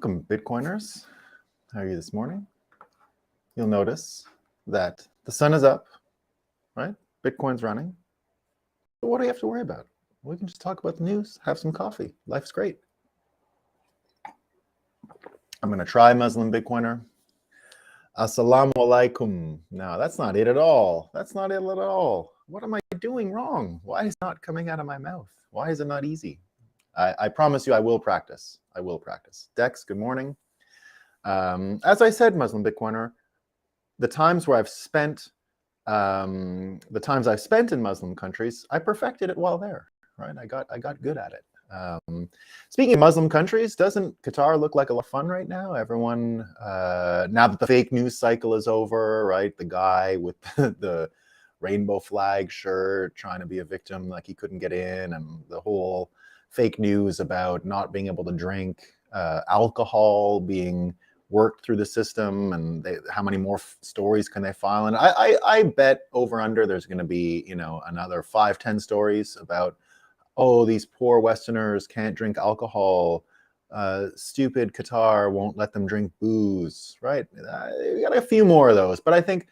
Welcome, Bitcoiners. How are you this morning? You'll notice that the sun is up, right? Bitcoin's running. But what do you have to worry about? We can just talk about the news, have some coffee. Life's great. I'm going to try Muslim Bitcoiner. Assalamu alaikum. No, that's not it at all. That's not it at all. What am I doing wrong? Why is it not coming out of my mouth? Why is it not easy? I promise you I will practice. I will practice. Dex, good morning. As I said, Muslim Bitcoiner, the times I've spent in Muslim countries, I perfected it while there, right? I got good at it. Speaking of Muslim countries, doesn't Qatar look like a lot of fun right now? Everyone, now that the fake news cycle is over, right? The guy with the rainbow flag shirt trying to be a victim, like he couldn't get in, and the whole fake news about not being able to drink alcohol being worked through the system, and how many more stories can they file? And I bet over under there's going to be, you know, another 5-10 stories about, oh, these poor Westerners can't drink alcohol. Stupid Qatar won't let them drink booze, right? We got a few more of those, but I think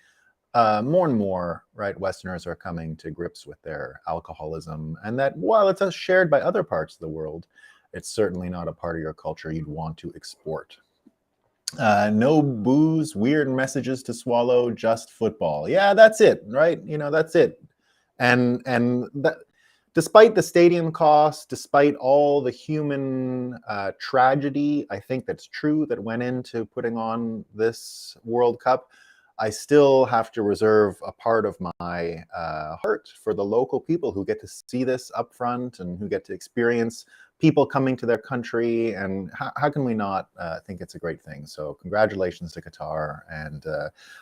more and more, right, Westerners are coming to grips with their alcoholism, and that while it's shared by other parts of the world, it's certainly not a part of your culture you'd want to export. No booze, weird messages to swallow, just football. Yeah, that's it, right? You know, that's it. And that, despite the stadium costs, despite all the human tragedy, I think that's true, that went into putting on this World Cup, I still have to reserve a part of my heart for the local people who get to see this up front and who get to experience people coming to their country. And how can we not think it's a great thing? So congratulations to Qatar. And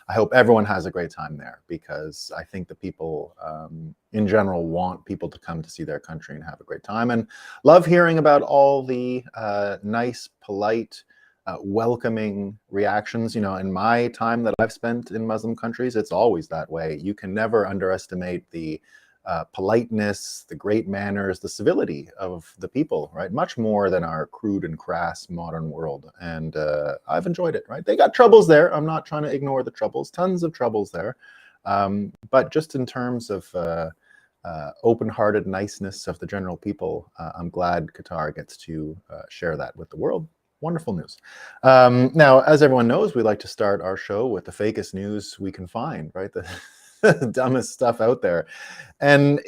I hope everyone has a great time there, because I think the people in general want people to come to see their country and have a great time. And love hearing about all the nice, polite, welcoming reactions. You know, in my time that I've spent in Muslim countries, it's always that way. You can never underestimate the politeness, the great manners, the civility of the people, right? Much more than our crude and crass modern world. And I've enjoyed it, right? They got troubles there. I'm not trying to ignore the troubles, tons of troubles there. But just in terms of open-hearted niceness of the general people, I'm glad Qatar gets to share that with the world. Wonderful news. Now, as everyone knows, we like to start our show with the fakest news we can find, right? The dumbest stuff out there. And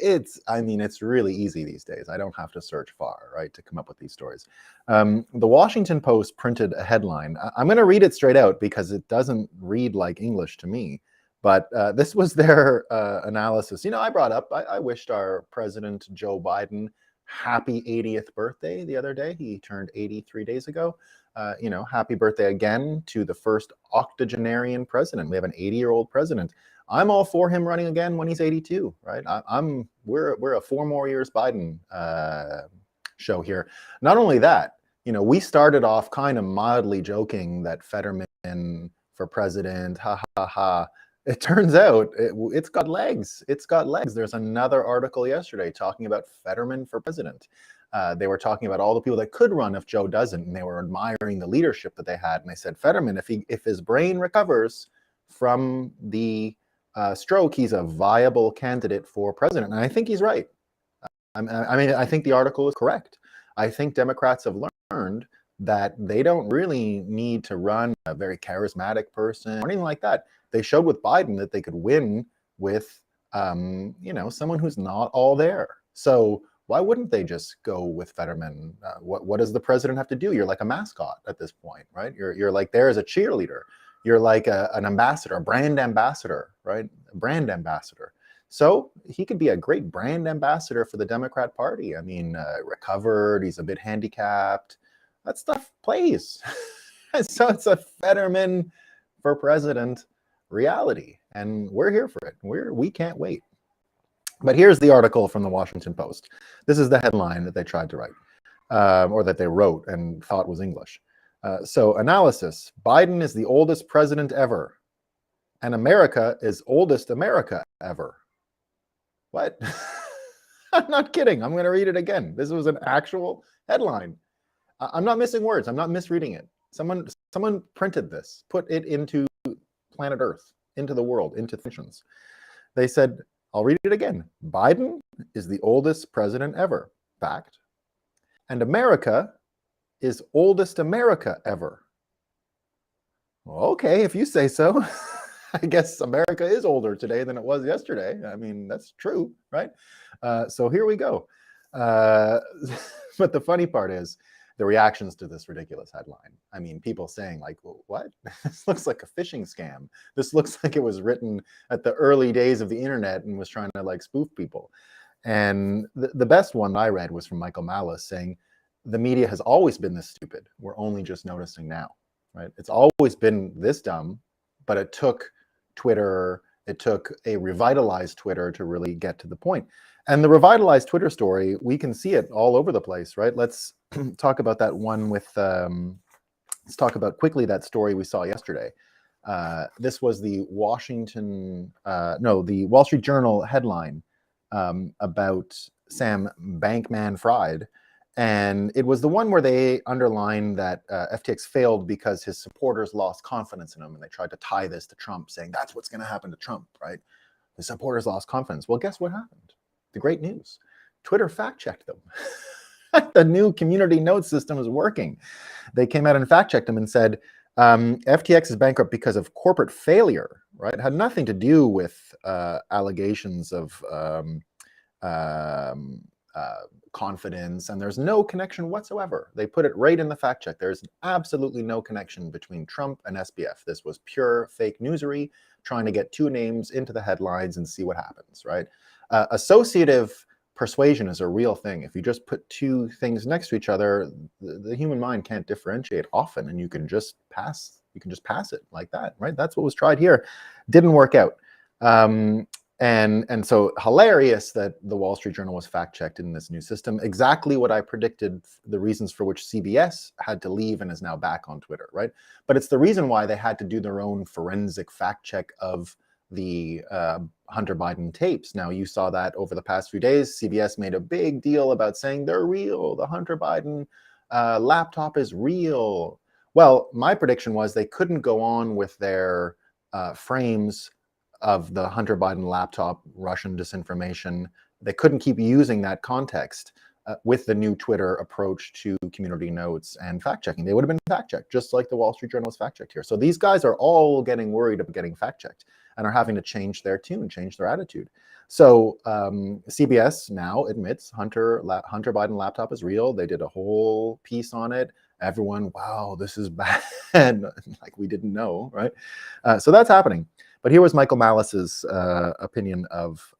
I mean, it's really easy these days. I don't have to search far, right, to come up with these stories. The Washington Post printed a headline. I'm going to read it straight out because it doesn't read like English to me. But this was their analysis. You know, I brought up, I wished our President Joe Biden happy 80th birthday the other day. He turned 83 days ago. You know, happy birthday again to the first octogenarian president. We have an 80-year-old president. I'm all for him running again when he's 82, right? We're a 4 more years Biden show here. Not only that, you know, we started off kind of mildly joking that Fetterman for president, ha ha ha. It turns out it's got legs. It's got legs. There's another article yesterday talking about Fetterman for president. They were talking about all the people that could run if Joe doesn't, and they were admiring the leadership that they had. And they said, Fetterman, if his brain recovers from the stroke, he's a viable candidate for president. And I think he's right. I mean, I think the article is correct. I think Democrats have learned that they don't really need to run a very charismatic person or anything like that. They showed with Biden that they could win with, you know, someone who's not all there. So why wouldn't they just go with Fetterman? What does the president have to do? You're like a mascot at this point, right? You're like there as a cheerleader. You're like an ambassador, a brand ambassador, right? A brand ambassador. So he could be a great brand ambassador for the Democrat Party. I mean, recovered, he's a bit handicapped. That stuff plays. So it's a Fetterman for president reality, and we're here for it. We can't wait. But here's the article from the Washington Post. This is the headline that they tried to write, or that they wrote and thought was English. So analysis: Biden is the oldest president ever, and America is oldest America ever. What? I'm not kidding. I'm going to read it again. This was an actual headline. I'm not missing words. I'm not misreading it. Someone printed this, put it into planet Earth, into the world, into nations. They said, I'll read it again. Biden is the oldest president ever. Fact. And America is oldest America ever. Well, okay, if you say so. I guess America is older today than it was yesterday. I mean, that's true, right? So here we go. But the funny part is the reactions to this ridiculous headline. I mean, people saying like, what? This looks like a phishing scam. This looks like it was written at the early days of the internet and was trying to like spoof people. And the best one I read was from Michael Malice saying, the media has always been this stupid. We're only just noticing now, right? It's always been this dumb, but it took Twitter, it took a revitalized Twitter to really get to the point. And the revitalized Twitter story, we can see it all over the place, right? Let's talk about that one with, let's talk about quickly that story we saw yesterday. This was the Wall Street Journal headline about Sam Bankman-Fried. And it was the one where they underlined that FTX failed because his supporters lost confidence in him, and they tried to tie this to Trump, saying that's what's going to happen to Trump, right? The supporters lost confidence. Well, guess what happened? The great news. Twitter fact-checked them. The new community note system is working. They came out and fact-checked them and said, FTX is bankrupt because of corporate failure, right? It had nothing to do with allegations of confidence, and there's no connection whatsoever. They put it right in the fact check. There's absolutely no connection between Trump and SBF. This was pure fake newsery, trying to get two names into the headlines and see what happens, right? Associative persuasion is a real thing. If you just put two things next to each other, the human mind can't differentiate often, and you can just pass it like that, right? That's what was tried here. Didn't work out. And so hilarious that the Wall Street Journal was fact-checked in this new system. Exactly what I predicted, the reasons for which CBS had to leave and is now back on Twitter, right? But it's the reason why they had to do their own forensic fact-check of the Hunter Biden tapes. Now, you saw that over the past few days. CBS made a big deal about saying they're real. The Hunter Biden laptop is real. Well, my prediction was they couldn't go on with their frames of the Hunter Biden laptop, Russian disinformation. They couldn't keep using that context with the new Twitter approach to community notes and fact-checking. They would have been fact-checked, just like the Wall Street Journal was fact-checked here. So these guys are all getting worried about getting fact-checked and are having to change their tune, change their attitude. So CBS now admits Hunter Biden laptop is real. They did a whole piece on it. Everyone, wow, this is bad. Like we didn't know, right? So that's happening. But here was Michael Malice's opinion of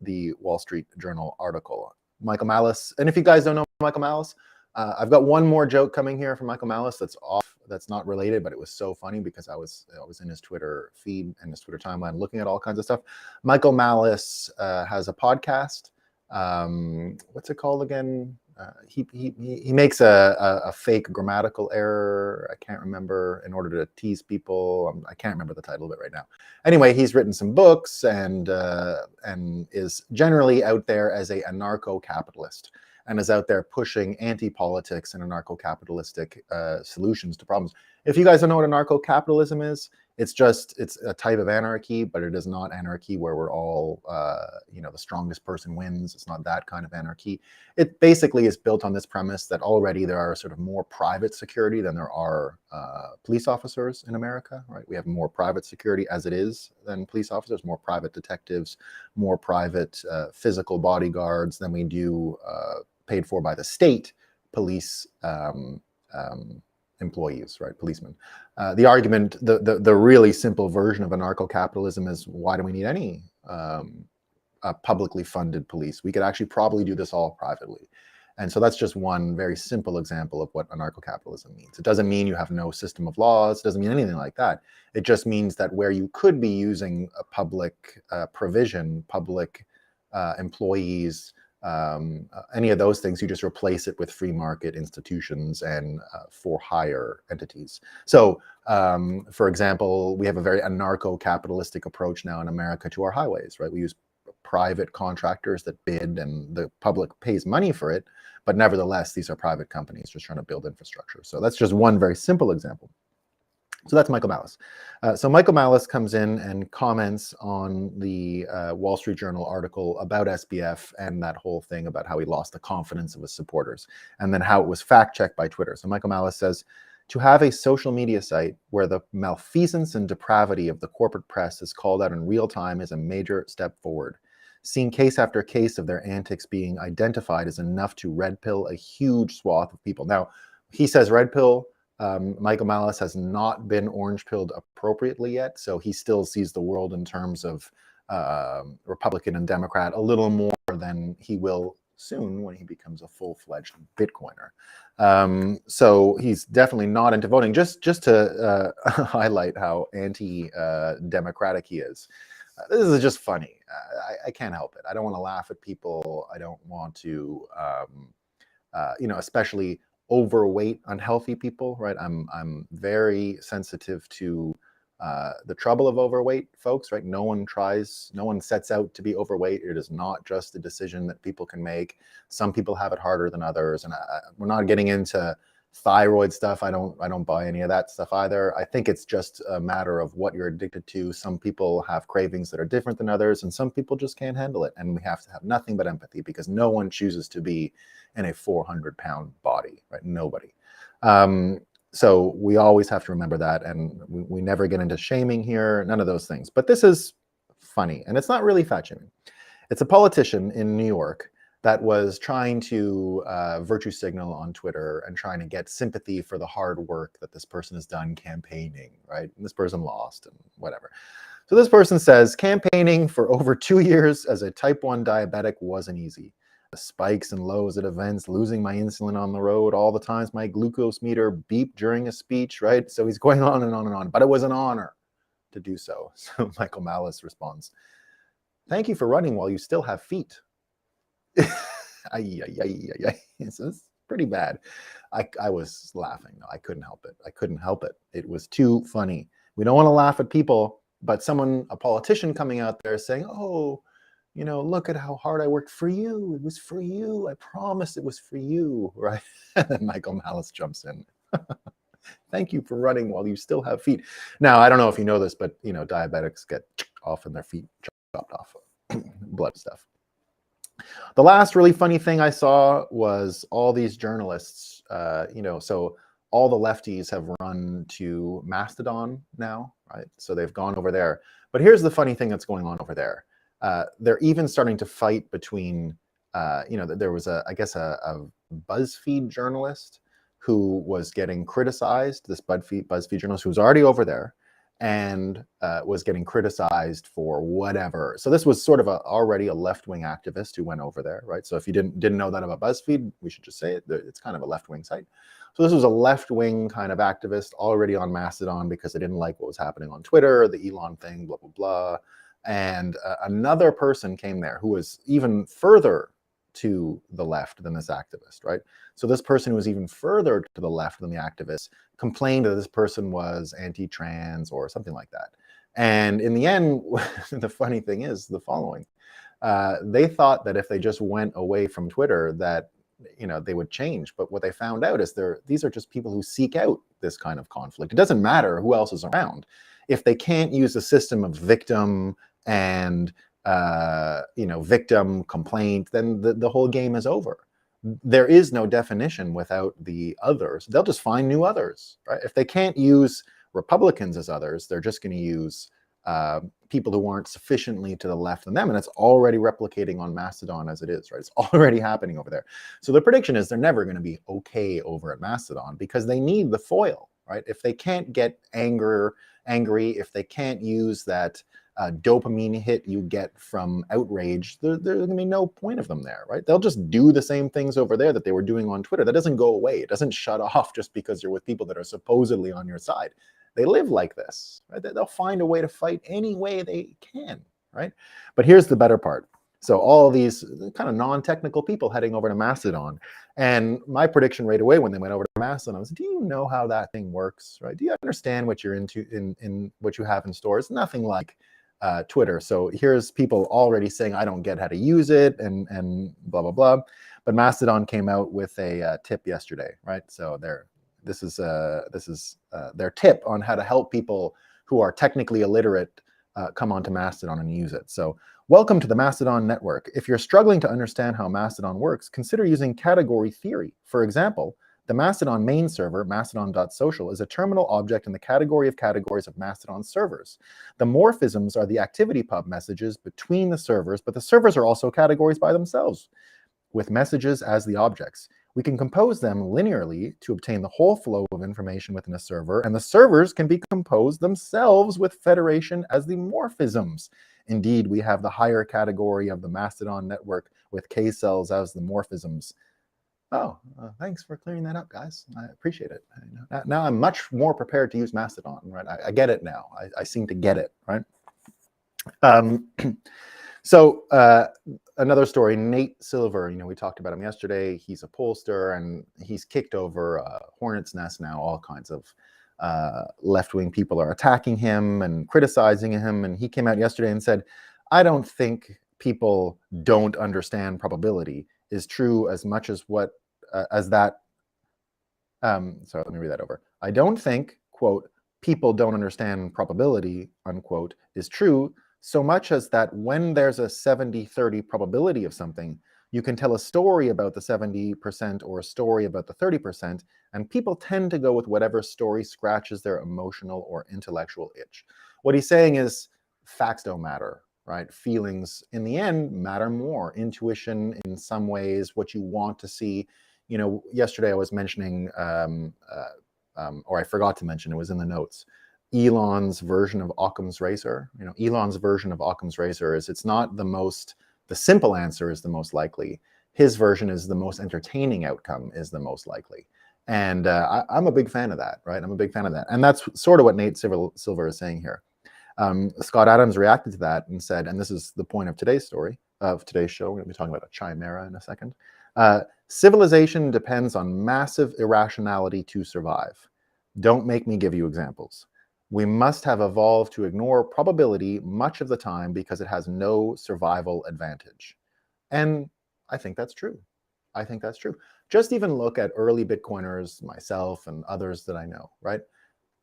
the Wall Street Journal article. Michael Malice, and if you guys don't know Michael Malice, I've got one more joke coming here from Michael Malice that's off, that's not related, but it was so funny because I was in his Twitter feed and his Twitter timeline looking at all kinds of stuff. Michael Malice has a podcast. What's it called again? He makes a fake grammatical error. I can't remember, in order to tease people. I can't remember the title of it right now. Anyway, he's written some books and is generally out there as a anarcho-capitalist and is out there pushing anti-politics and anarcho-capitalistic solutions to problems. If you guys don't know what anarcho-capitalism is, it's a type of anarchy, but it is not anarchy where we're all, the strongest person wins. It's not that kind of anarchy. It basically is built on this premise that already there are sort of more private security than there are police officers in America, right? We have more private security as it is than police officers, more private detectives, more private physical bodyguards than we do paid for by the state police employees, right? Policemen. The argument, the really simple version of anarcho-capitalism is, why do we need any publicly funded police? We could actually probably do this all privately. And so that's just one very simple example of what anarcho-capitalism means. It doesn't mean you have no system of laws. It doesn't mean anything like that. It just means that where you could be using a public provision, public employees, any of those things, you just replace it with free market institutions and for hire entities. So, for example, we have a very anarcho-capitalistic approach now in America to our highways, right? We use private contractors that bid and the public pays money for it. But nevertheless, these are private companies just trying to build infrastructure. So that's just one very simple example. So that's Michael Malice. So Michael Malice comes in and comments on the Wall Street Journal article about SBF and that whole thing about how he lost the confidence of his supporters, and then how it was fact-checked by Twitter. So Michael Malice says, to have a social media site where the malfeasance and depravity of the corporate press is called out in real time is a major step forward. Seeing case after case of their antics being identified is enough to red pill a huge swath of people. Now, he says red pill. Michael Malice has not been orange pilled appropriately yet, so he still sees the world in terms of Republican and Democrat a little more than he will soon when he becomes a full-fledged Bitcoiner. So he's definitely not into voting. Just to highlight how anti-democratic he is. This is just funny. I can't help it. I don't want to laugh at people. I don't want to, especially overweight, unhealthy people, right? I'm very sensitive to the trouble of overweight folks, right? No one sets out to be overweight. It is not just a decision that people can make. Some people have it harder than others, and we're not getting into thyroid stuff. I don't buy any of that stuff either. I think it's just a matter of what you're addicted to. Some people have cravings that are different than others, and some people just can't handle it. And we have to have nothing but empathy, because no one chooses to be in a 400-pound body, right? Nobody. So we always have to remember that, and we never get into shaming here, none of those things. But this is funny, and it's not really fat shaming. It's a politician in New York that was trying to virtue signal on Twitter and trying to get sympathy for the hard work that this person has done campaigning, right? And this person lost and whatever. So this person says, campaigning for over 2 years as a type 1 diabetic wasn't easy. The spikes and lows at events, losing my insulin on the road, all the times my glucose meter beeped during a speech, right? So he's going on and on and on, but it was an honor to do so. So Michael Malice responds, thank you for running while you still have feet. It's pretty bad. I was laughing. No, I couldn't help it. I couldn't help it. It was too funny. We don't want to laugh at people, but a politician coming out there saying, oh, look at how hard I worked for you. It was for you. I promised it was for you, right? And then Michael Malice jumps in. Thank you for running while you still have feet. Now, I don't know if you know this, but diabetics get often their feet chopped off. Blood stuff. The last really funny thing I saw was all these journalists, so all the lefties have run to Mastodon now, right? So they've gone over there. But here's the funny thing that's going on over there. They're even starting to fight between, there was a BuzzFeed journalist who was getting criticized, this BuzzFeed journalist who was already over there, and was getting criticized for whatever. So this was sort of already a left-wing activist who went over there, right? So if you didn't know that about BuzzFeed, we should just say it. It's kind of a left-wing site. So this was a left-wing kind of activist already on Mastodon because they didn't like what was happening on Twitter, the Elon thing, blah, blah, blah. And another person came there who was even further to the left than this activist, right? So this person who was even further to the left than the activist complained that this person was anti-trans or something like that. And in the end, the funny thing is the following. They thought that if they just went away from Twitter that they would change. But what they found out is these are just people who seek out this kind of conflict. It doesn't matter who else is around. If they can't use a system of victim and victim complaint, then the whole game is over. There is no definition without the others. They'll just find new others, right? If they can't use Republicans as others, they're just going to use people who aren't sufficiently to the left than them, and it's already replicating on Mastodon as it is, right? It's already happening over there. So the prediction is they're never going to be okay over at Mastodon because they need the foil, right? If they can't get angry, if they can't use that dopamine hit you get from outrage, there's going to be no point of them there, right? They'll just do the same things over there that they were doing on Twitter. That doesn't go away. It doesn't shut off just because you're with people that are supposedly on your side. They live like this, right? They'll find a way to fight any way they can, right? But here's the better part. So all these kind of non-technical people heading over to Mastodon. And my prediction right away when they went over to Mastodon was, do you know how that thing works, right? Do you understand what you're into in what you have in store? It's nothing like Twitter. So here's people already saying, I don't get how to use it, and blah, blah, blah. But Mastodon came out with a tip yesterday, right? So this is their tip on how to help people who are technically illiterate come onto Mastodon and use it. So welcome to the Mastodon network. If you're struggling to understand how Mastodon works, consider using category theory. For example, the Mastodon main server, mastodon.social, is a terminal object in the category of categories of Mastodon servers. The morphisms are the activity pub messages between the servers, but the servers are also categories by themselves, with messages as the objects. We can compose them linearly to obtain the whole flow of information within a server, and the servers can be composed themselves with federation as the morphisms. Indeed, we have the higher category of the Mastodon network with K-cells as the morphisms. Oh, thanks for clearing that up, guys. I appreciate it. Now I'm much more prepared to use Mastodon, right? I get it now. I seem to get it, right? So another story, Nate Silver, we talked about him yesterday. He's a pollster, and he's kicked over a hornet's nest now. All kinds of left-wing people are attacking him and criticizing him. And he came out yesterday and said, I don't think people don't understand probability is true as much as what, as that, sorry, let me read that over. I don't think, quote, people don't understand probability, unquote, is true so much as that when there's a 70-30 probability of something, you can tell a story about the 70% or a story about the 30%, and people tend to go with whatever story scratches their emotional or intellectual itch. What he's saying is facts don't matter, right? Feelings in the end matter more. Intuition in some ways, what you want to see. Yesterday I was mentioning, or I forgot to mention, it was in the notes, Elon's version of Occam's razor. Elon's version of Occam's razor is it's not the simple answer is the most likely. His version is the most entertaining outcome is the most likely. And I'm a big fan of that, right? I'm a big fan of that. And that's sort of what Nate Silver is saying here. Scott Adams reacted to that and said, and this is the point of today's story, of today's show, we're going to be talking about a chimera in a second. Civilization depends on massive irrationality to survive. Don't make me give you examples. We must have evolved to ignore probability much of the time because it has no survival advantage. And I think that's true. I think that's true. Just even look at early Bitcoiners, myself and others that I know, right?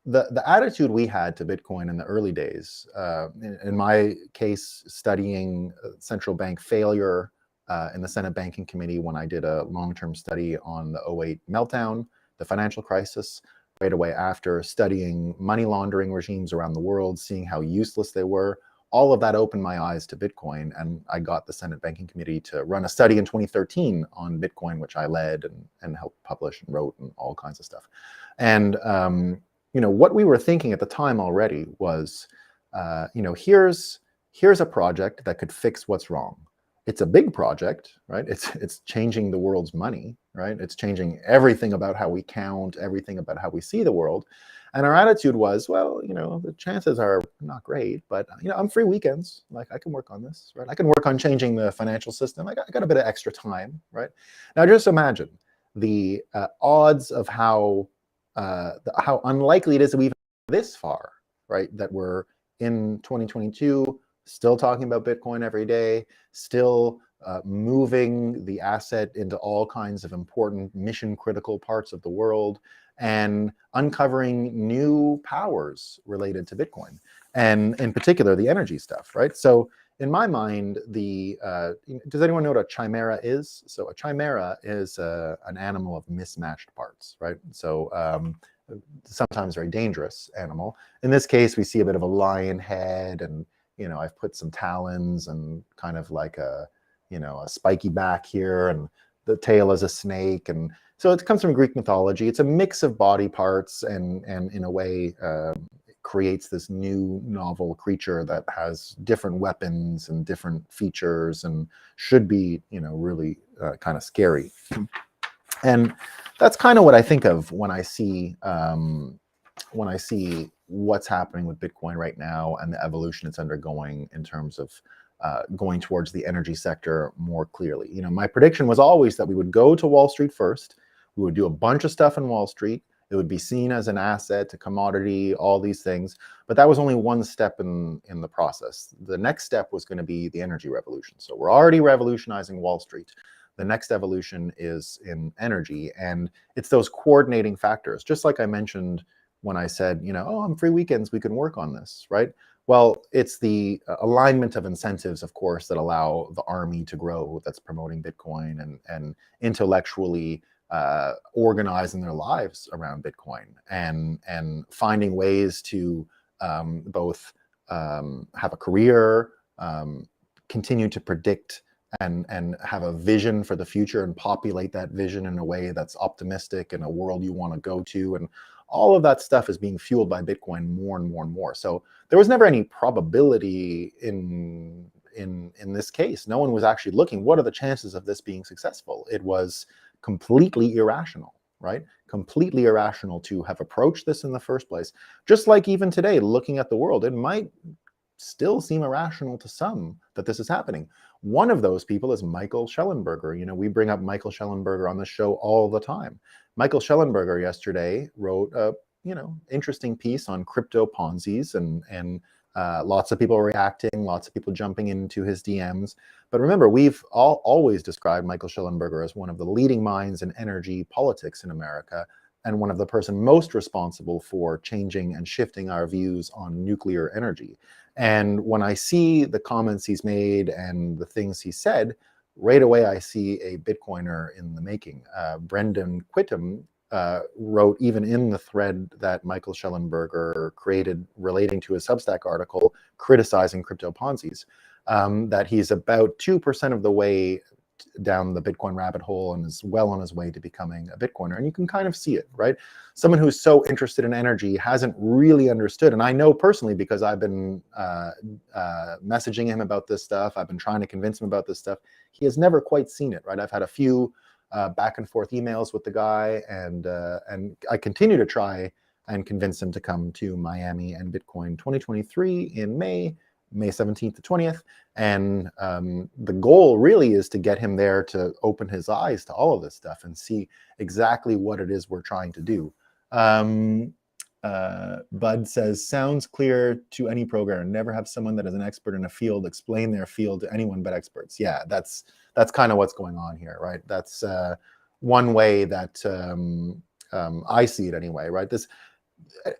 The attitude we had to Bitcoin in the early days, in my case, studying central bank failure in the Senate Banking Committee when I did a long-term study on the 2008 meltdown, the financial crisis, right away after studying money laundering regimes around the world, seeing how useless they were. All of that opened my eyes to Bitcoin, and I got the Senate Banking Committee to run a study in 2013 on Bitcoin, which I led and helped publish and wrote and all kinds of stuff. And what we were thinking at the time already was, here's a project that could fix what's wrong. It's a big project, right? It's changing the world's money, right? It's changing everything about how we count, everything about how we see the world. And our attitude was, well, the chances are not great, but I'm free weekends. Like, I can work on this, right? I can work on changing the financial system. I got a bit of extra time, right? Now, just imagine the odds of how unlikely it is that we've this far, right? That we're in 2022. Still talking about Bitcoin every day, still moving the asset into all kinds of important mission-critical parts of the world, and uncovering new powers related to Bitcoin, and in particular, the energy stuff, right? So in my mind, does anyone know what a chimera is? So a chimera is an animal of mismatched parts, right? So sometimes very dangerous animal. In this case, we see a bit of a lion head, and I've put some talons and kind of like a spiky back here, and the tail is a snake. And so it comes from Greek mythology. It's a mix of body parts, and in a way creates this new novel creature that has different weapons and different features and should be, really kind of scary. And that's kind of what I think of when I see what's happening with Bitcoin right now and the evolution it's undergoing in terms of going towards the energy sector more clearly. My prediction was always that we would go to Wall Street first. We would do a bunch of stuff in Wall Street. It would be seen as an asset, a commodity, all these things. But that was only one step in the process. The next step was going to be the energy revolution. So we're already revolutionizing Wall Street. The next evolution is in energy, and it's those coordinating factors. Just like I mentioned when I said, oh, on free weekends, we can work on this, right? Well, it's the alignment of incentives, of course, that allow the army to grow, that's promoting Bitcoin and intellectually organizing their lives around Bitcoin and finding ways to both have a career, continue to predict and have a vision for the future and populate that vision in a way that's optimistic and a world you want to go to. And all of that stuff is being fueled by Bitcoin more and more and more. So there was never any probability in this case. No one was actually looking, what are the chances of this being successful? It was completely irrational, right? Completely irrational to have approached this in the first place. Just like even today, looking at the world, it might still seem irrational to some that this is happening. One of those people is Michael Shellenberger. We bring up Michael Shellenberger on the show all the time. Michael Shellenberger yesterday wrote a interesting piece on crypto Ponzi's, and lots of people reacting, lots of people jumping into his DMs. But remember, we've always described Michael Shellenberger as one of the leading minds in energy politics in America, and one of the person most responsible for changing and shifting our views on nuclear energy. And when I see the comments he's made and the things he said, right away I see a Bitcoiner in the making. Brendan Quittem wrote, even in the thread that Michael Shellenberger created relating to his Substack article criticizing crypto Ponzi's, that he's about 2% of the way down the Bitcoin rabbit hole and is well on his way to becoming a Bitcoiner. And you can kind of see it, right? Someone who's so interested in energy hasn't really understood. And I know personally, because I've been messaging him about this stuff. I've been trying to convince him about this stuff. He has never quite seen it, right? I've had a few back and forth emails with the guy, and I continue to try and convince him to come to Miami and Bitcoin 2023 in May 17th to 20th. And the goal really is to get him there to open his eyes to all of this stuff and see exactly what it is we're trying to do. Bud says, sounds clear to any programmer. Never have someone that is an expert in a field explain their field to anyone but experts. Yeah, that's kind of what's going on here, right? That's one way that I see it anyway, right?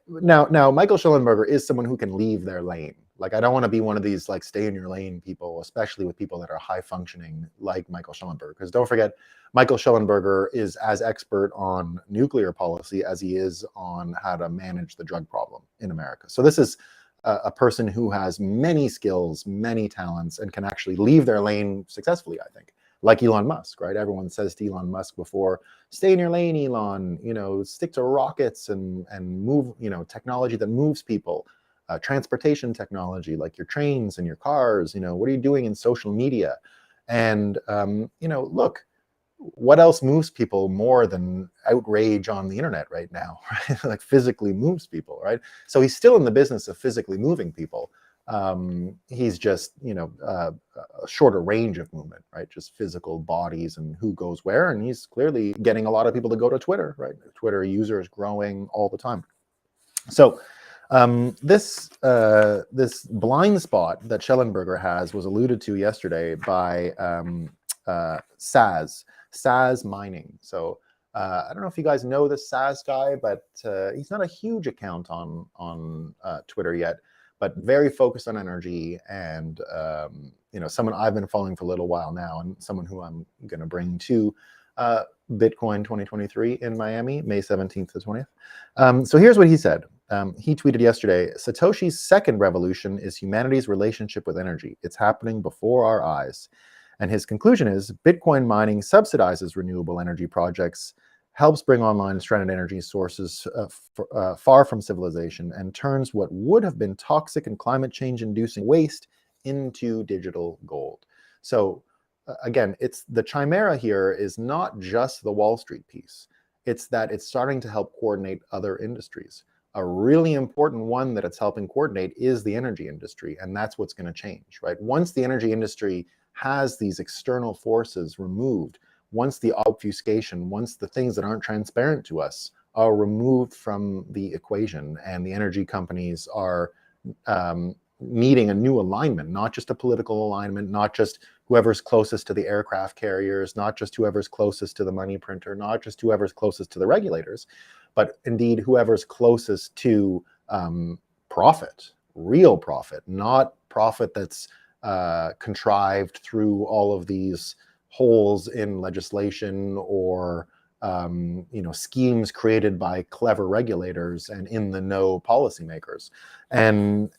Now, Michael Shellenberger is someone who can leave their lane. Like, I don't want to be one of these like stay in your lane people, especially with people that are high functioning like Michael Shellenberger. Because don't forget, Michael Shellenberger is as expert on nuclear policy as he is on how to manage the drug problem in America. So this is a person who has many skills, many talents, and can actually leave their lane successfully, I think. Like Elon Musk, right? Everyone says to Elon Musk before, stay in your lane, Elon, stick to rockets and move, technology that moves people, transportation technology, like your trains and your cars, what are you doing in social media? And, look, what else moves people more than outrage on the internet right now, right? Like physically moves people, right? So he's still in the business of physically moving people. He's just, a shorter range of movement, right? Just physical bodies and who goes where. And he's clearly getting a lot of people to go to Twitter, right? Twitter users growing all the time. So this blind spot that Shellenberger has was alluded to yesterday by Saz Mining. So I don't know if you guys know this Saz guy, but he's not a huge account on Twitter yet, but very focused on energy, and someone I've been following for a little while now, and someone who I'm going to bring to Bitcoin 2023 in Miami, May 17th to 20th. So here's what he said. He tweeted yesterday, Satoshi's second revolution is humanity's relationship with energy. It's happening before our eyes. And his conclusion is Bitcoin mining subsidizes renewable energy projects, helps bring online stranded energy sources far from civilization, and turns what would have been toxic and climate change-inducing waste into digital gold. So again, it's the chimera here is not just the Wall Street piece. It's that it's starting to help coordinate other industries. A really important one that it's helping coordinate is the energy industry, and that's what's going to change, right? Once the energy industry has these external forces removed, once the obfuscation, once the things that aren't transparent to us are removed from the equation, and the energy companies are needing a new alignment, not just a political alignment, not just whoever's closest to the aircraft carriers, not just whoever's closest to the money printer, not just whoever's closest to the regulators, but indeed whoever's closest to profit, real profit, not profit that's contrived through all of these holes in legislation or schemes created by clever regulators and in the know policymakers, and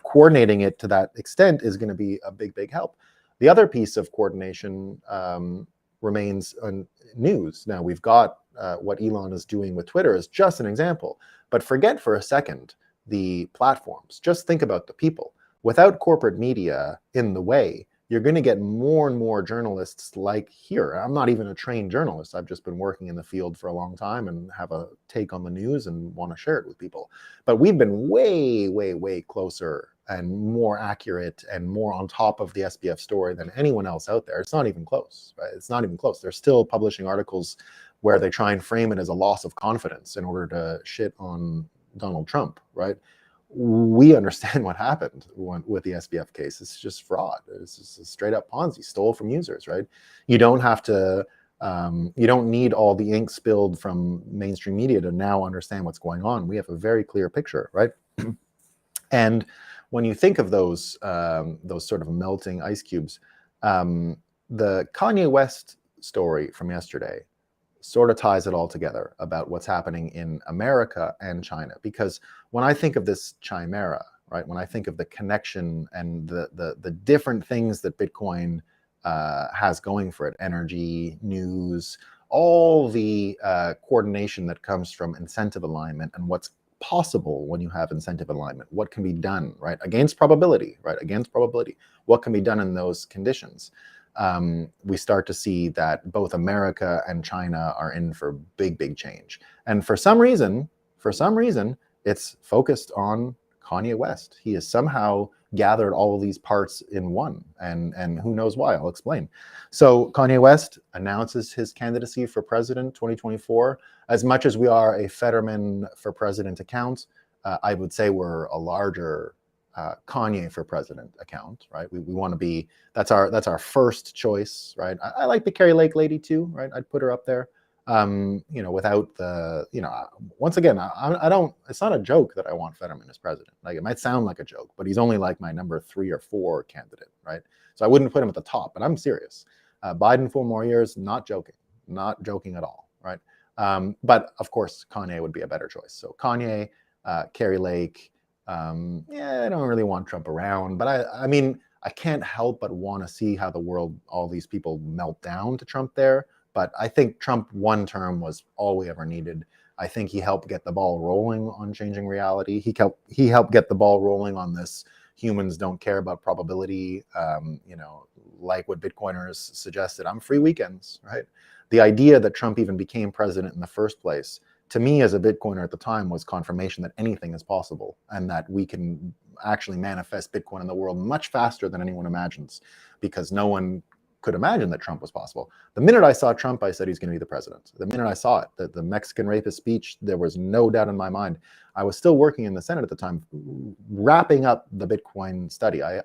coordinating it to that extent is going to be a big help. The other piece of coordination remains news. Now we've got what Elon is doing with Twitter is just an example, but forget for a second the platforms. Just think about the people. Without corporate media in the way, you're going to get more and more journalists like here. I'm not even a trained journalist. I've just been working in the field for a long time and have a take on the news and want to share it with people. But we've been way closer and more accurate and more on top of the SBF story than anyone else out there. It's not even close, right? It's not even close. They're still publishing articles where they try and frame it as a loss of confidence in order to shit on Donald Trump, right? We understand what happened with the SBF case. It's just fraud. It's just a straight up Ponzi, stole from users, right? You don't have to, you don't need all the ink spilled from mainstream media to now understand what's going on. We have a very clear picture, right? And when you think of those sort of melting ice cubes, the Kanye West story from yesterday sort of ties it all together about what's happening in America and China. Because when I think of this chimera, right, when I think of the connection and the different things that Bitcoin has going for it, energy, news, all the coordination that comes from incentive alignment and what's possible when you have incentive alignment, what can be done, right, against probability, what can be done in those conditions. We start to see that both America and China are in for big change. And for some reason, it's focused on Kanye West. He has somehow gathered all of these parts in one, and who knows why. I'll explain. So Kanye West announces his candidacy for president 2024. As much as we are a Fetterman for president account, I would say we're a larger Kanye for president account, right? We want to be, that's our first choice, right? I like the Carrie Lake lady too, right? I'd put her up there. Without the, once again, I don't, it's not a joke that I want Fetterman as president. Like, it might sound like a joke, but he's only like my number 3 or 4 candidate, right? So I wouldn't put him at the top, but I'm serious. Biden 4 more years, not joking at all, right? But of course, Kanye would be a better choice. So Kanye, Carrie Lake, I don't really want Trump around, but I mean, I can't help but want to see how the world, all these people melt down to Trump there. But I think Trump one term was all we ever needed. I think he helped get the ball rolling on changing reality. He helped get the ball rolling on this humans don't care about probability, like what Bitcoiners suggested. I'm free weekends, right? The idea that Trump even became president in the first place, to me as a Bitcoiner at the time, was confirmation that anything is possible and that we can actually manifest Bitcoin in the world much faster than anyone imagines, because no one could imagine that Trump was possible. The minute I saw Trump, I said he's going to be the president. The minute I saw it, the Mexican rapist speech, there was no doubt in my mind. I was still working in the Senate at the time, wrapping up the Bitcoin study. I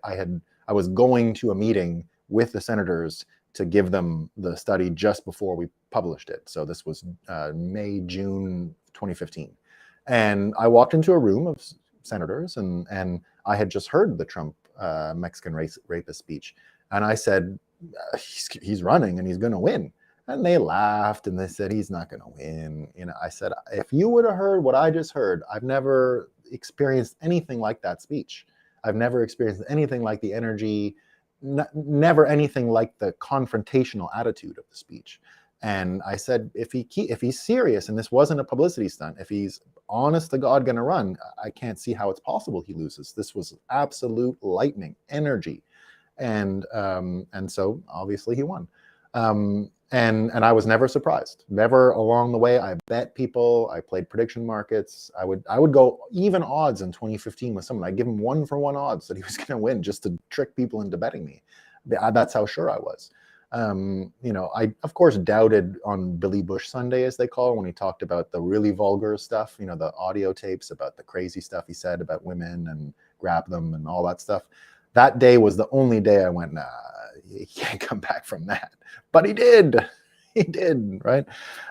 was going to a meeting with the senators to give them the study just before we published it. So this was May, June 2015. And I walked into a room of senators, and I had just heard the Trump Mexican rapist speech. And I said, he's running and he's going to win. And they laughed and they said, he's not going to win. I said, if you would have heard what I just heard, I've never experienced anything like that speech. I've never experienced anything like the energy, never anything like the confrontational attitude of the speech. And I said, if he's serious and this wasn't a publicity stunt, if he's honest to God going to run, I can't see how it's possible he loses. This was absolute lightning, energy. And so obviously he won. And I was never surprised. Never along the way. I bet people, I played prediction markets. I would go even odds in 2015 with someone. I'd give him 1-for-1 odds that he was going to win just to trick people into betting me. That's how sure I was. I of course doubted on Billy Bush Sunday, as they call it, when he talked about the really vulgar stuff, the audio tapes about the crazy stuff he said about women and grab them and all that stuff. That day was the only day I went, nah, he can't come back from that. But he did. He did, right?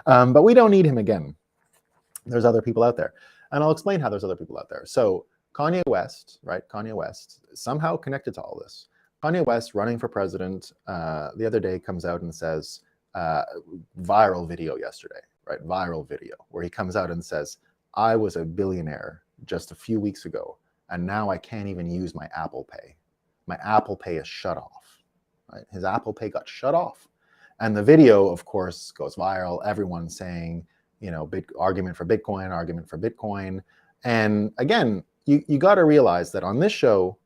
But we don't need him again. There's other people out there. And I'll explain how there's other people out there. So Kanye West, right? Kanye West, somehow connected to all this. Kanye West, running for president, the other day comes out and says, viral video yesterday, right? Viral video, where he comes out and says, I was a billionaire just a few weeks ago, and now I can't even use my Apple Pay. My Apple Pay is shut off, right? His Apple Pay got shut off. And the video, of course, goes viral. Everyone's saying, big argument for Bitcoin, argument for Bitcoin. And again, you got to realize that on this show,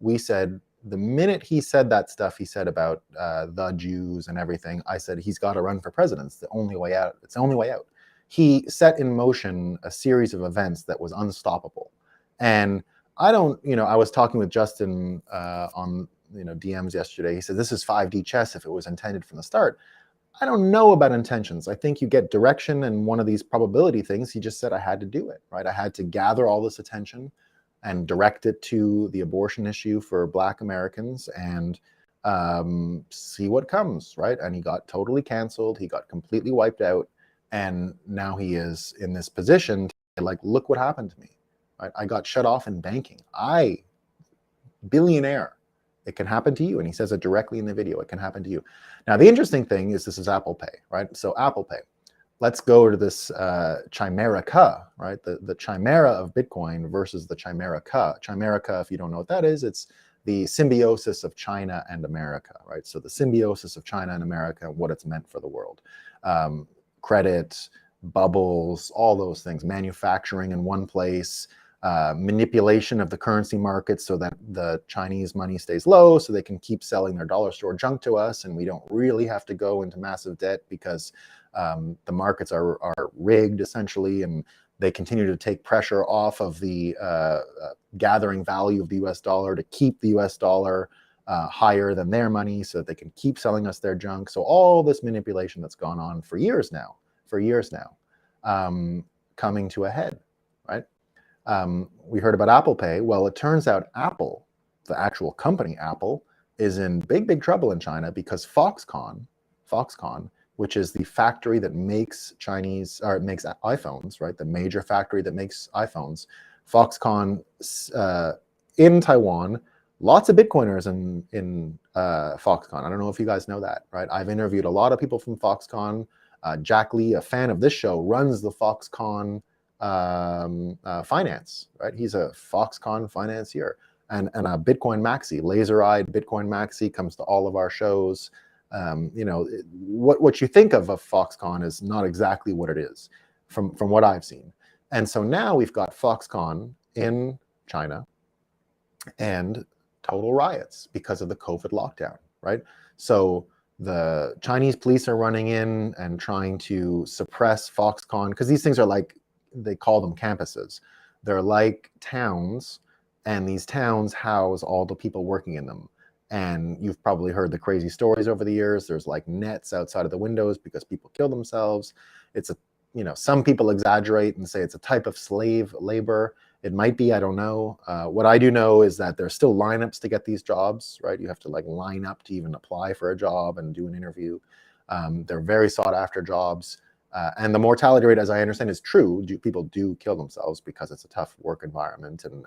we said the minute he said that stuff he said about the Jews and everything, I said he's got to run for president. It's the only way out. It's the only way out. He set in motion a series of events that was unstoppable. And I was talking with Justin on DMs yesterday. He said, this is 5D chess if it was intended from the start. I don't know about intentions. I think you get direction, and one of these probability things, he just said I had to do it, right? I had to gather all this attention and direct it to the abortion issue for Black Americans and see what comes, right? And he got totally canceled. He got completely wiped out. And now he is in this position to, like, look what happened to me, right? I got shut off in banking. Billionaire. It can happen to you. And he says it directly in the video. It can happen to you. Now, the interesting thing is this is Apple Pay, right? So Apple Pay. Let's go to this Chimerica, right? The chimera of Bitcoin versus the Chimerica. Chimerica, if you don't know what that is, it's the symbiosis of China and America, right? So the symbiosis of China and America, what it's meant for the world. Credit, bubbles, all those things, manufacturing in one place, manipulation of the currency markets so that the Chinese money stays low so they can keep selling their dollar store junk to us, and we don't really have to go into massive debt because the markets are rigged essentially, and they continue to take pressure off of the gathering value of the US dollar to keep the US dollar higher than their money so that they can keep selling us their junk. So all this manipulation that's gone on for years now, coming to a head, right? We heard about Apple Pay. Well, it turns out Apple, the actual company Apple, is in big trouble in China because Foxconn, which is the factory that makes makes iPhones, right? The major factory that makes iPhones. Foxconn in Taiwan, lots of Bitcoiners in Foxconn. I don't know if you guys know that, right? I've interviewed a lot of people from Foxconn. Jack Lee, a fan of this show, runs the Foxconn finance, right? He's a Foxconn financier and a Bitcoin maxi, laser-eyed Bitcoin maxi, comes to all of our shows. What you think of Foxconn is not exactly what it is from what I've seen. And so now we've got Foxconn in China and total riots because of the COVID lockdown, right? So the Chinese police are running in and trying to suppress Foxconn because these things are like, they call them campuses. They're like towns, and these towns house all the people working in them. And you've probably heard the crazy stories over the years. There's like nets outside of the windows because people kill themselves. It's some people exaggerate and say it's a type of slave labor. It might be, I don't know. What I do know is that there's still lineups to get these jobs, right? You have to like line up to even apply for a job and do an interview. They're very sought after jobs. And the mortality rate, as I understand, is true. People do kill themselves because it's a tough work environment. And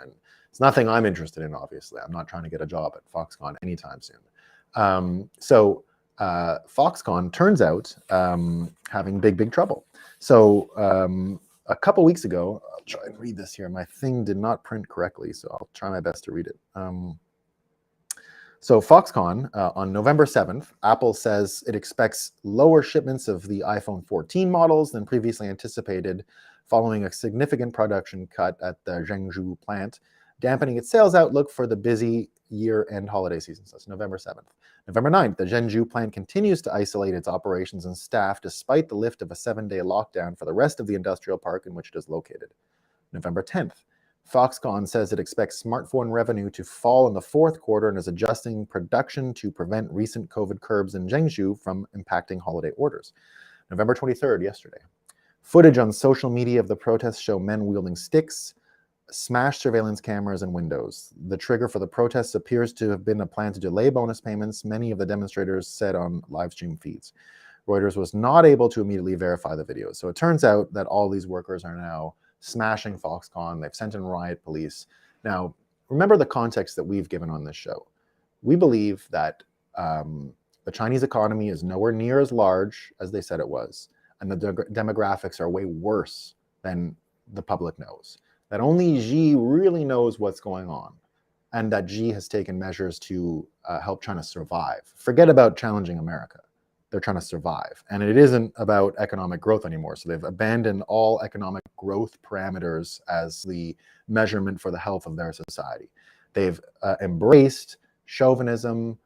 it's nothing I'm interested in, obviously. I'm not trying to get a job at Foxconn anytime soon. So Foxconn turns out having big trouble. So a couple weeks ago, I'll try and read this here. My thing did not print correctly, so I'll try my best to read it. So Foxconn, on November 7th, Apple says it expects lower shipments of the iPhone 14 models than previously anticipated, following a significant production cut at the Zhengzhou plant, dampening its sales outlook for the busy year-end holiday season. So that's November 7th. November 9th, the Zhengzhou plant continues to isolate its operations and staff despite the lift of a 7-day lockdown for the rest of the industrial park in which it is located. November 10th, Foxconn says it expects smartphone revenue to fall in the fourth quarter and is adjusting production to prevent recent COVID curbs in Zhengzhou from impacting holiday orders. November 23rd, yesterday. Footage on social media of the protests show men wielding sticks, smashed surveillance cameras, and windows. The trigger for the protests appears to have been a plan to delay bonus payments, many of the demonstrators said on live stream feeds. Reuters was not able to immediately verify the videos. So it turns out that all these workers are now smashing Foxconn. They've sent in riot police. Now, remember the context that we've given on this show. We believe that the Chinese economy is nowhere near as large as they said it was, and the demographics are way worse than the public knows. That only Xi really knows what's going on, and that Xi has taken measures to help China survive. Forget about challenging America. They're trying to survive. And it isn't about economic growth anymore. So they've abandoned all economic growth parameters as the measurement for the health of their society. They've embraced chauvinism.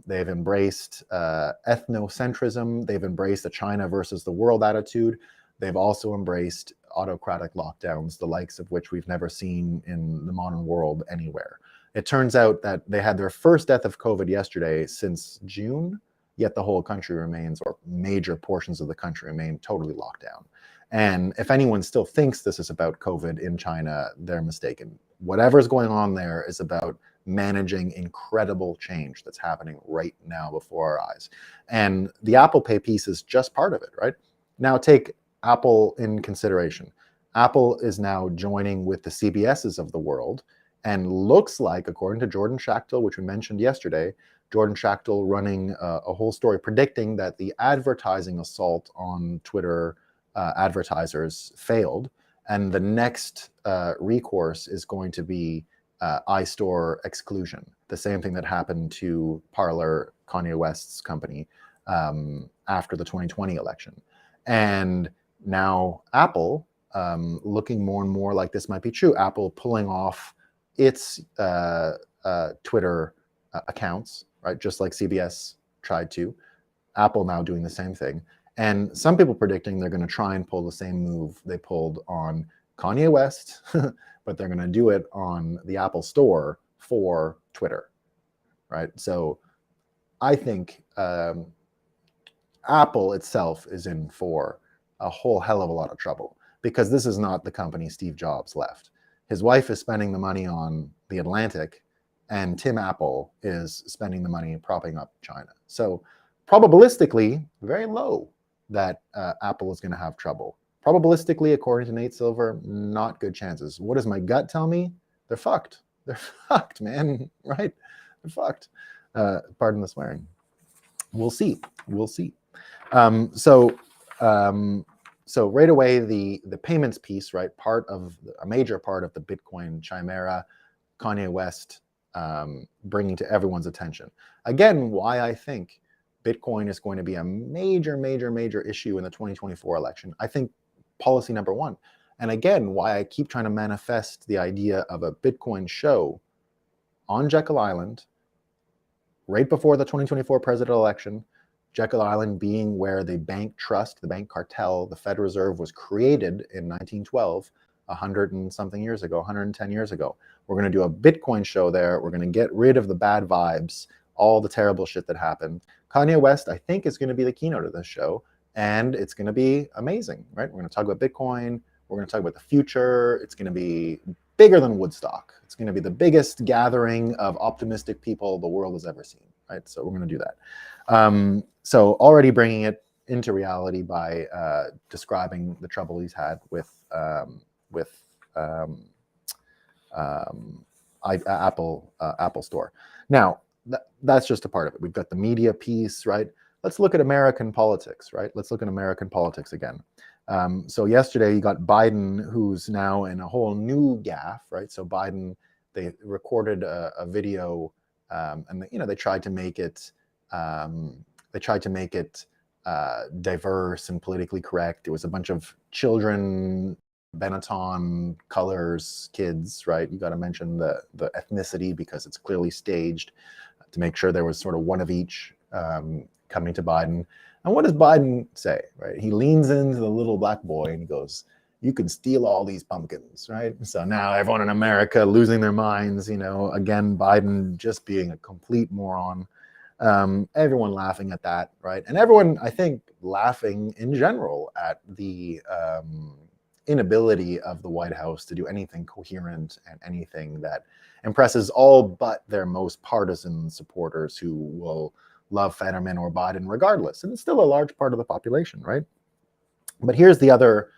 They've embraced ethnocentrism. They've embraced the China versus the world attitude. They've also embraced autocratic lockdowns, the likes of which we've never seen in the modern world anywhere. It turns out that they had their first death of COVID yesterday since June, yet the whole country remains, or major portions of the country remain totally locked down. And if anyone still thinks this is about COVID in China, they're mistaken. Whatever's going on there is about managing incredible change that's happening right now before our eyes. And the Apple Pay piece is just part of it, right? Now take Apple in consideration. Apple is now joining with the CBSs of the world, and looks like, according to Jordan Schachtel, which we mentioned yesterday, Jordan Schachtel running a whole story predicting that the advertising assault on Twitter advertisers failed, and the next recourse is going to be iStore exclusion, the same thing that happened to Parler, Kanye West's company, after the 2020 election. And now Apple, looking more and more like this might be true, Apple pulling off its Twitter accounts, right? Just like CBS tried to. Apple now doing the same thing. And some people predicting they're going to try and pull the same move they pulled on Kanye West, but they're going to do it on the Apple Store for Twitter, right? So I think Apple itself is in for a whole hell of a lot of trouble, because this is not the company Steve Jobs left. His wife is spending the money on The Atlantic, and Tim Apple is spending the money propping up China. So probabilistically, very low that Apple is going to have trouble. Probabilistically, according to Nate Silver, not good chances. What does my gut tell me? They're fucked. They're fucked, man, right? They're fucked. Pardon the swearing. We'll see. We'll see. So right away, the payments piece, right? A major part of the Bitcoin chimera, Kanye West bringing to everyone's attention. Again, why I think Bitcoin is going to be a major, major, major issue in the 2024 election. I think policy number one. And again, why I keep trying to manifest the idea of a Bitcoin show on Jekyll Island right before the 2024 presidential election. Jekyll Island being where the bank trust, the bank cartel, the Federal Reserve was created in 1912, 100 and something years ago, 110 years ago. We're going to do a Bitcoin show there. We're going to get rid of the bad vibes, all the terrible shit that happened. Kanye West, I think, is going to be the keynote of this show, and it's going to be amazing, right? We're going to talk about Bitcoin. We're going to talk about the future. It's going to be bigger than Woodstock. It's going to be the biggest gathering of optimistic people the world has ever seen, right? So we're going to do that. So already bringing it into reality by describing the trouble he's had with Apple Store. Now, that's just a part of it. We've got the media piece, right? Let's look at American politics, right? Let's look at American politics again. So yesterday you got Biden, who's now in a whole new gaffe, right? So Biden, they recorded a video, and they tried to make it diverse and politically correct. It was a bunch of children, Benetton colors, kids, right? You got to mention the ethnicity because it's clearly staged to make sure there was sort of one of each coming to Biden. And what does Biden say, right? He leans into the little black boy and he goes, you can steal all these pumpkins, right? So now everyone in America losing their minds, again, Biden just being a complete moron. Everyone laughing at that, right? And everyone, I think, laughing in general at the inability of the White House to do anything coherent and anything that impresses all but their most partisan supporters who will love Fetterman or Biden regardless. And it's still a large part of the population, right? But here's the other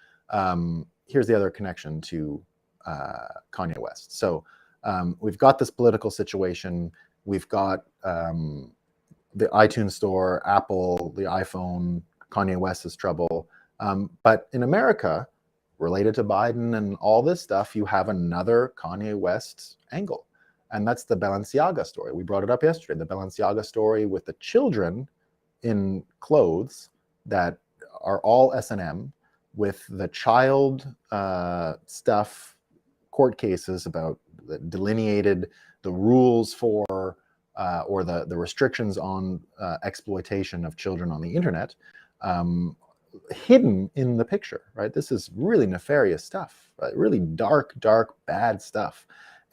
connection to Kanye West. So we've got this political situation. We've got the iTunes store, Apple, the iPhone, Kanye West's trouble. But in America, related to Biden and all this stuff, you have another Kanye West angle. And that's the Balenciaga story. We brought it up yesterday, the Balenciaga story with the children in clothes that are all S&M, with the child stuff, court cases about delineated the rules for or the restrictions on exploitation of children on the internet, hidden in the picture, right? This is really nefarious stuff, right? Really dark, bad stuff.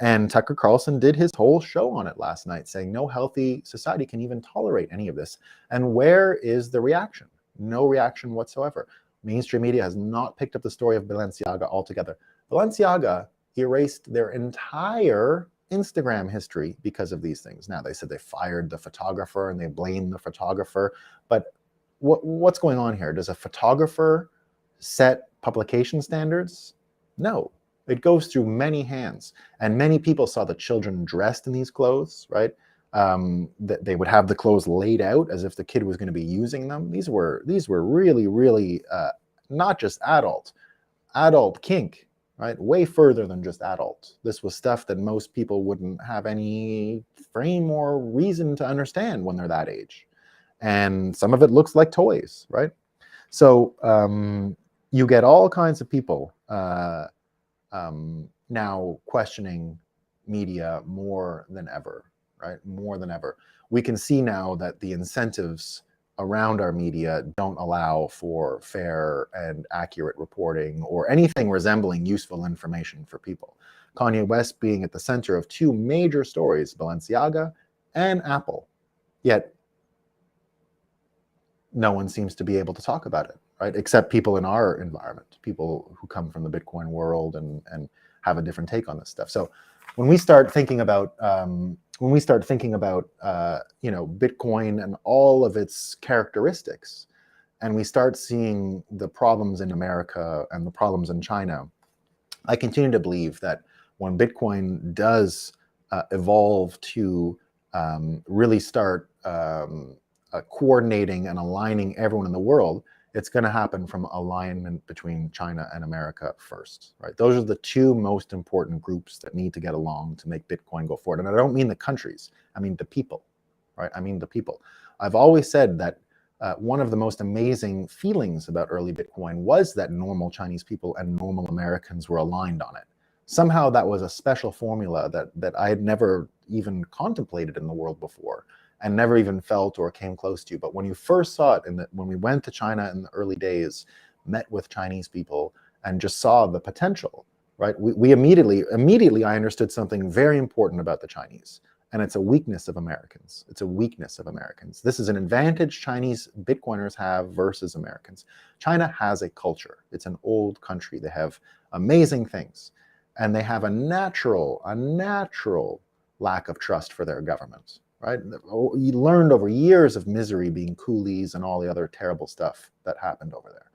And Tucker Carlson did his whole show on it last night, saying no healthy society can even tolerate any of this. And where is the reaction? No reaction whatsoever. Mainstream media has not picked up the story of Balenciaga altogether. Balenciaga erased their entire Instagram history because of these things. Now, they said they fired the photographer and they blamed the photographer, but what's going on here? Does a photographer set publication standards? No. It goes through many hands, and many people saw the children dressed in these clothes, right? That they would have the clothes laid out as if the kid was going to be using them. These were really not just adult kink, right? Way further than just adult. This was stuff that most people wouldn't have any frame or reason to understand when they're that age. And some of it looks like toys, right? So you get all kinds of people now questioning media more than ever, right? More than ever. We can see now that the incentives around our media don't allow for fair and accurate reporting or anything resembling useful information for people. Kanye West being at the center of two major stories, Balenciaga and Apple, yet no one seems to be able to talk about it, right? Except people in our environment, people who come from the Bitcoin world and have a different take on this stuff. So when we start thinking about Bitcoin and all of its characteristics, and we start seeing the problems in America and the problems in China, I continue to believe that when Bitcoin does evolve to really start coordinating and aligning everyone in the world, it's going to happen from alignment between China and America first, right? Those are the two most important groups that need to get along to make Bitcoin go forward. And I don't mean the countries, I mean the people, right? I mean the people. I've always said that one of the most amazing feelings about early Bitcoin was that normal Chinese people and normal Americans were aligned on it. Somehow that was a special formula that I had never even contemplated in the world before, and never even felt or came close to. But when you first saw it, when we went to China in the early days, met with Chinese people, and just saw the potential, right? We immediately I understood something very important about the Chinese, and it's a weakness of Americans. It's a weakness of Americans. This is an advantage Chinese Bitcoiners have versus Americans. China has a culture. It's an old country. They have amazing things, and they have a natural lack of trust for their government. Right? You learned over years of misery being coolies and all the other terrible stuff that happened over there.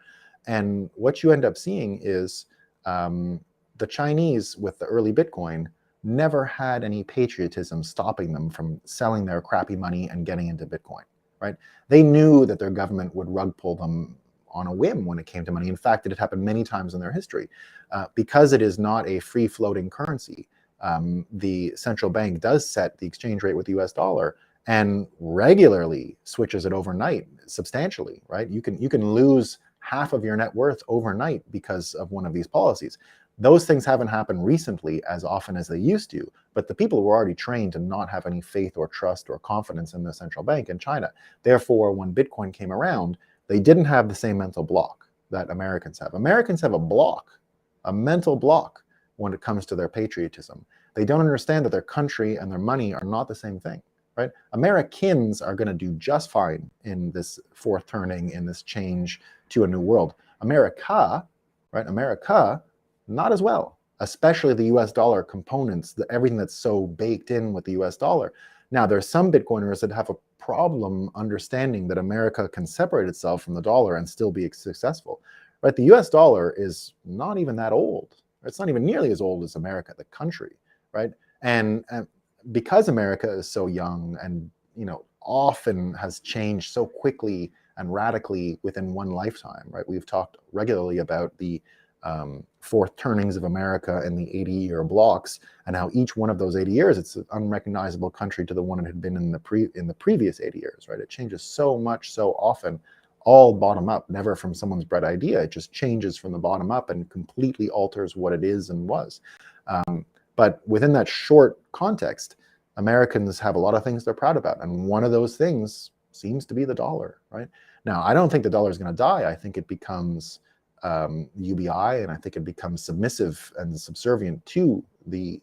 And what you end up seeing is the Chinese with the early Bitcoin never had any patriotism stopping them from selling their crappy money and getting into Bitcoin, right? They knew that their government would rug pull them on a whim when it came to money. In fact, it had happened many times in their history. Because it is not a free-floating currency, the central bank does set the exchange rate with the US dollar and regularly switches it overnight substantially, right? You can lose half of your net worth overnight because of one of these policies. Those things haven't happened recently as often as they used to, but the people were already trained to not have any faith or trust or confidence in the central bank in China. Therefore, when Bitcoin came around, they didn't have the same mental block that Americans have. Americans have a block a mental block when it comes to their patriotism. They don't understand that their country and their money are not the same thing, right? Americans are going to do just fine in this fourth turning, in this change to a new world. America, right? America, not as well, especially the US dollar components, everything that's so baked in with the US dollar. Now, there's some Bitcoiners that have a problem understanding that America can separate itself from the dollar and still be successful, right? The US dollar is not even that old. It's not even nearly as old as America, the country, right? And because America is so young and, you know, often has changed so quickly and radically within one lifetime, right? We've talked regularly about the fourth turnings of America and the 80-year blocks, and how each one of those 80 years, it's an unrecognizable country to the one it had been in the previous 80 years, right? It changes so much, so often, all bottom up, never from someone's bright idea. It just changes from the bottom up and completely alters what it is and was. But within that short context, Americans have a lot of things they're proud about, and one of those things seems to be the dollar, right? Now, I don't think the dollar is going to die. I think it becomes UBI, and I think it becomes submissive and subservient to the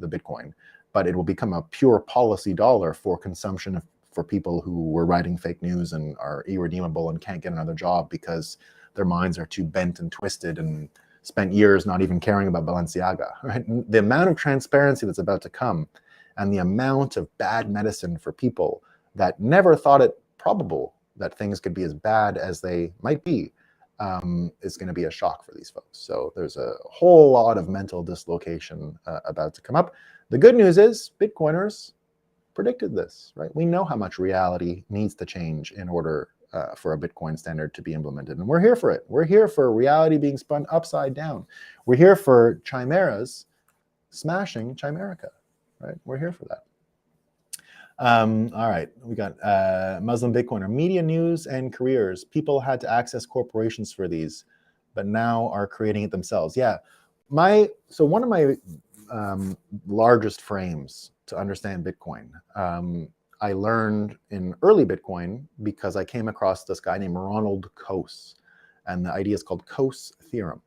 Bitcoin, but it will become a pure policy dollar for consumption for people who were writing fake news and are irredeemable and can't get another job because their minds are too bent and twisted and spent years not even caring about Balenciaga, right? The amount of transparency that's about to come, and the amount of bad medicine for people that never thought it probable that things could be as bad as they might be, is going to be a shock for these folks. So there's a whole lot of mental dislocation about to come up. The good news is Bitcoiners predicted this, right? We know how much reality needs to change in order for a Bitcoin standard to be implemented, and we're here for it. We're here for reality being spun upside down. We're here for chimeras smashing Chimerica, right? We're here for that. All right, we got Muslim Bitcoiner, media news and careers. People had to access corporations for these, but now are creating it themselves. Yeah, so one of my largest frames to understand Bitcoin, I learned in early Bitcoin because I came across this guy named Ronald Coase, and the idea is called Coase theorem.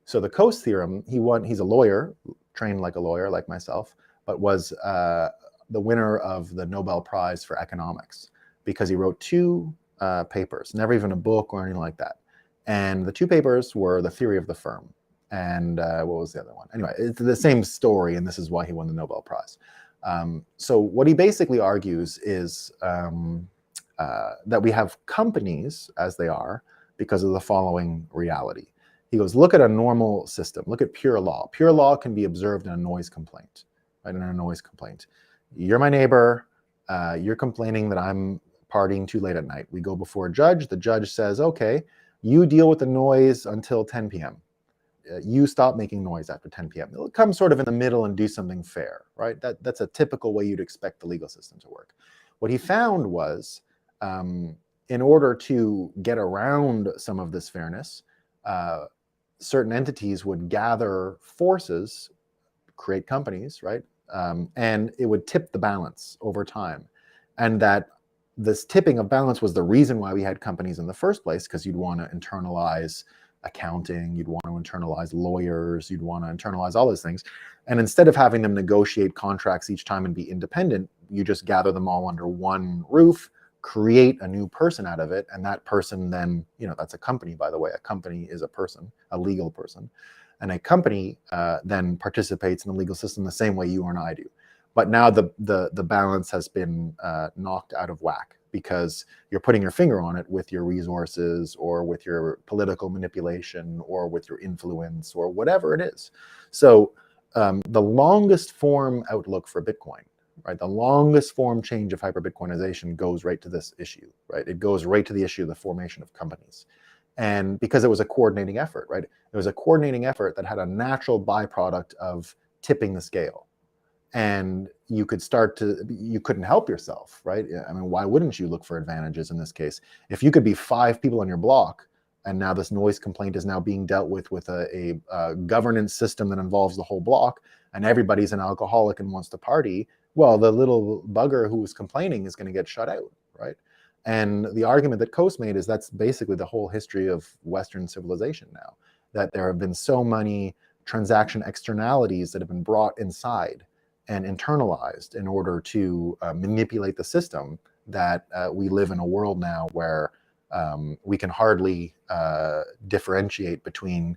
So the Coase theorem, he's a lawyer, trained like a lawyer like myself, but was the winner of the Nobel Prize for economics because he wrote two papers, never even a book or anything like that. And the two papers were the theory of the firm and what was the other one? Anyway, it's the same story, and this is why he won the Nobel Prize. So what he basically argues is that we have companies as they are because of the following reality. He goes, look at a normal system. Look at pure law. Pure law can be observed in a noise complaint, right? In a noise complaint. You're my neighbor. You're complaining that I'm partying too late at night. We go before a judge. The judge says, okay, you deal with the noise until 10 p.m. You stop making noise after 10 p.m. It'll come sort of in the middle and do something fair, right? That's a typical way you'd expect the legal system to work. What he found was, in order to get around some of this fairness, certain entities would gather forces, create companies, right? And it would tip the balance over time. And that this tipping of balance was the reason why we had companies in the first place, because you'd want to internalize accounting, you'd want to internalize lawyers, you'd want to internalize all those things. And instead of having them negotiate contracts each time and be independent, you just gather them all under one roof, create a new person out of it. And that person then, that's a company, by the way. A company is a person, a legal person. And a company then participates in the legal system the same way you and I do. But now the balance has been knocked out of whack because you're putting your finger on it with your resources or with your political manipulation or with your influence or whatever it is. So the longest form outlook for Bitcoin, right? The longest form change of hyper-Bitcoinization goes right to this issue, right? It goes right to the issue of the formation of companies. And because it was a coordinating effort, right? It was a coordinating effort that had a natural byproduct of tipping the scale. And you couldn't help yourself, right? I mean, why wouldn't you look for advantages in this case? If you could be 5 people on your block, and now this noise complaint is now being dealt with a governance system that involves the whole block, and everybody's an alcoholic and wants to party, well, the little bugger who was complaining is going to get shut out, right? And the argument that Coase made is that's basically the whole history of Western civilization now. that there have been so many transaction externalities that have been brought inside and internalized in order to manipulate the system, that we live in a world now where we can hardly differentiate between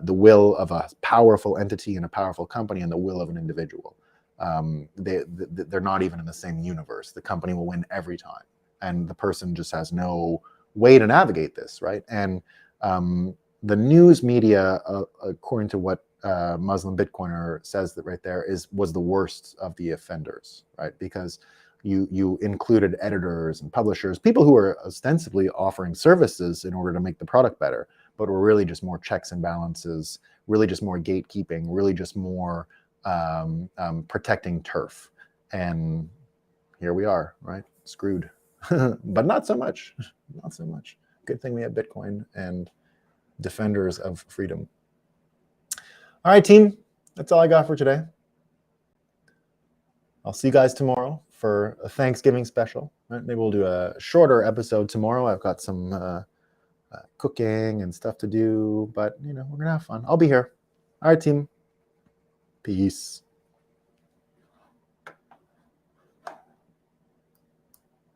the will of a powerful entity and a powerful company and the will of an individual. They're not even in the same universe. The company will win every time, and the person just has no way to navigate this, right? And the news media, according to what Muslim Bitcoiner says that right there, was the worst of the offenders, right? Because you included editors and publishers, people who are ostensibly offering services in order to make the product better, but were really just more checks and balances, really just more gatekeeping, really just more protecting turf. And here we are, right? Screwed. But not so much. Not so much. Good thing we have Bitcoin and defenders of freedom. All right, team. That's all I got for today. I'll see you guys tomorrow for a Thanksgiving special. Right? Maybe we'll do a shorter episode tomorrow. I've got some cooking and stuff to do, but we're gonna have fun. I'll be here. All right, team. Peace.